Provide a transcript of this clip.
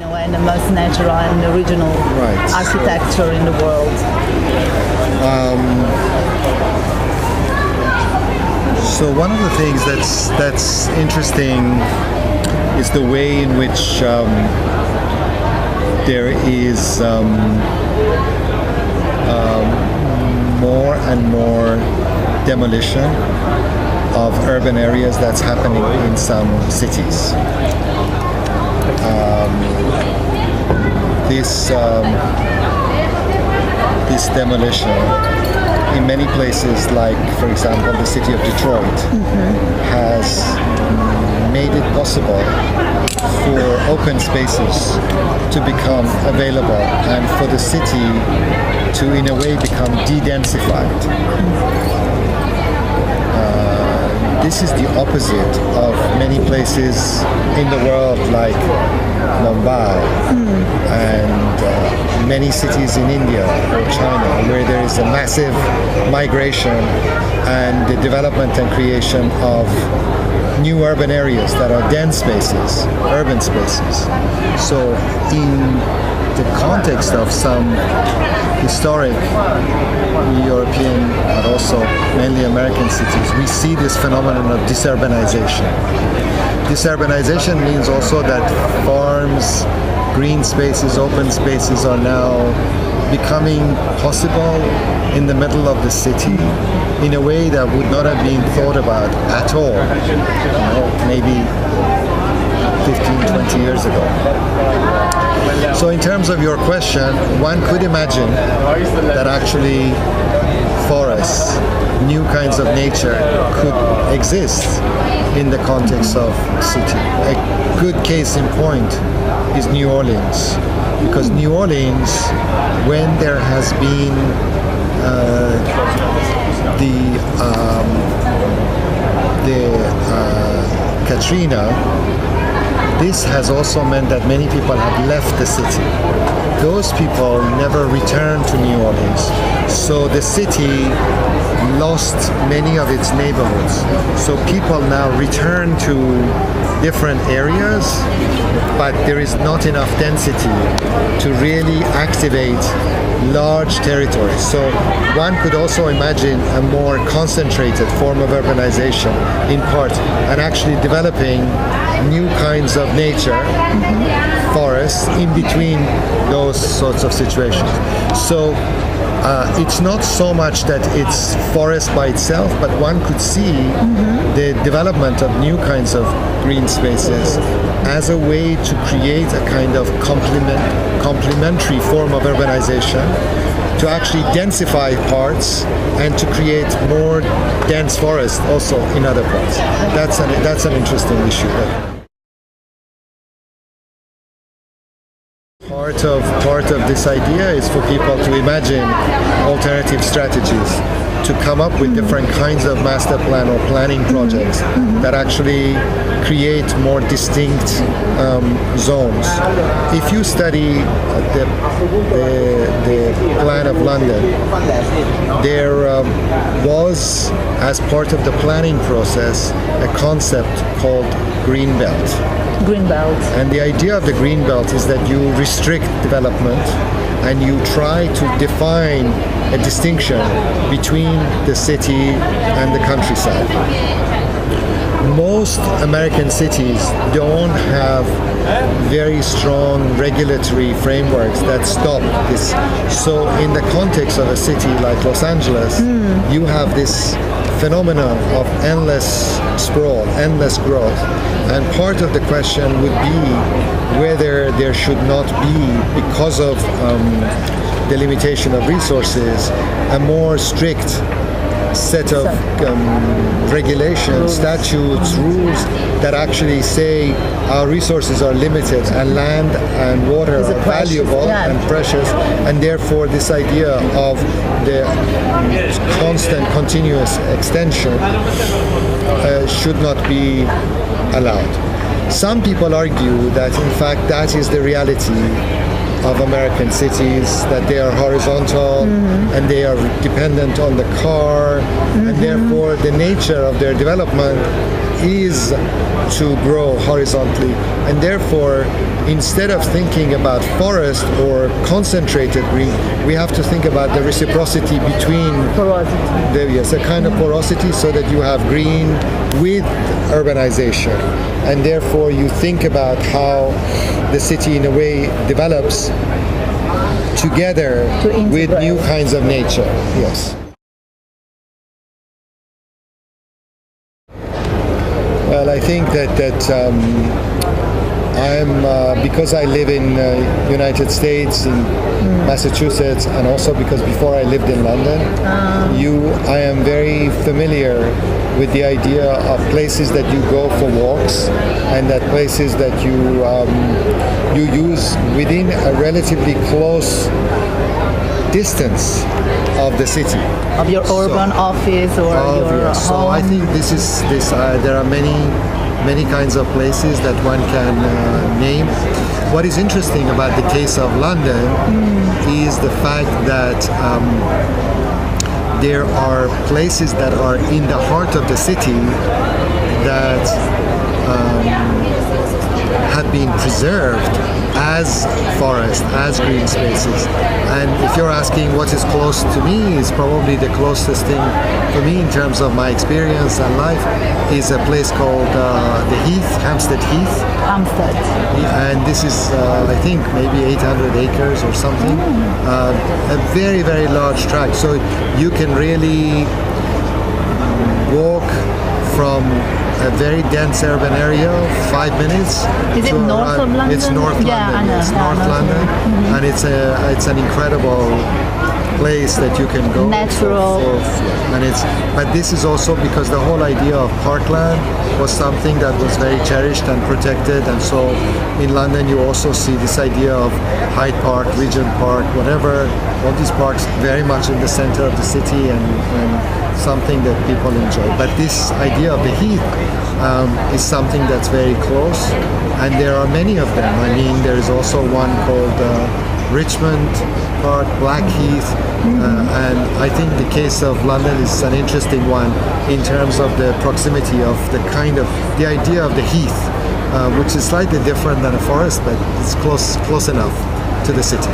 And the most natural and original architecture in the world. So one of the things that's interesting is the way in which there is more and more demolition of urban areas that's happening in some cities. This demolition in many places, like for example the city of Detroit, has made it possible for open spaces to become available and for the city to in a way become de-densified. This is the opposite of many places in the world like Mumbai and many cities in India or China, where there is a massive migration and the development and creation of new urban areas that are dense spaces, urban spaces. So in the context of some historic European but also mainly American cities, we see this phenomenon of disurbanization. Disurbanization means also that farms, green spaces, open spaces are now becoming possible in the middle of the city in a way that would not have been thought about at all, maybe 15, 20 years ago. So in terms of your question, one could imagine that actually forests, new kinds of nature could exist in the context of city. A good case in point is New Orleans, because New Orleans, when there has been Katrina, this has also meant that many people have left the city. Those people never returned to New Orleans. So the city lost many of its neighborhoods. So people now return to different areas, but there is not enough density to really activate large territories. So one could also imagine a more concentrated form of urbanization in part, and actually developing new kinds of nature, forests, in between those sorts of situations. So it's not so much that it's forest by itself, but one could see the development of new kinds of green spaces as a way to create a kind of complementary form of urbanization, to actually densify parts and to create more dense forest also in other parts. That's an interesting issue. Part of this idea is for people to imagine alternative strategies, to come up with different kinds of master plan or planning projects that actually create more distinct zones. If you study the plan of London, there was, as part of the planning process, a concept called green belt. Green belt. And the idea of the green belt is that you restrict development and you try to define a distinction between the city and the countryside. Most American cities don't have very strong regulatory frameworks that stop this. So in the context of a city like Los Angeles, you have this phenomenon of endless sprawl, endless growth. And part of the question would be whether there should not be, because of the limitation of resources, a more strict set of regulations, statutes, rules that actually say our resources are limited and land and water are valuable and precious, and therefore this idea of the constant, continuous extension should not be allowed. Some people argue that in fact that is the reality of American cities, that they are horizontal and they are dependent on the car, and therefore the nature of their development is to grow horizontally, and therefore, instead of thinking about forest or concentrated green, we have to think about the reciprocity between Porosity. a kind of porosity, so that you have green with urbanization, and therefore you think about how the city in a way develops together with new kinds of nature. Yes. Well, I think that I'm because I live in United States, in Massachusetts, and also because before I lived in London, I am very familiar with the idea of places that you go for walks, and that places that you use within a relatively close distance of the city, Of your urban office or your home. So I think there are many kinds of places that one can name. What is interesting about the case of London is the fact that there are places that are in the heart of the city that have been preserved as forest, as green spaces. And if you're asking what is close to me, is probably the closest thing for me in terms of my experience and life is a place called the Heath, Hampstead Heath. Hampstead. And this is, I think, maybe 800 acres or something. A very, very large tract. So you can really walk from a very dense urban area, 5 minutes. Is it north of London? It's North London. Yes, North London, and it's an incredible place that you can go. Natural. But this is also because the whole idea of parkland was something that was very cherished and protected, and so in London you also see this idea of Hyde Park, Regent Park, whatever, all these parks very much in the center of the city and something that people enjoy. But this idea of the Heath is something that's very close, and there are many of them. I mean, there is also one called Richmond Park, Blackheath, and I think the case of London is an interesting one in terms of the proximity of the idea of the Heath, which is slightly different than a forest, but it's close enough to the city.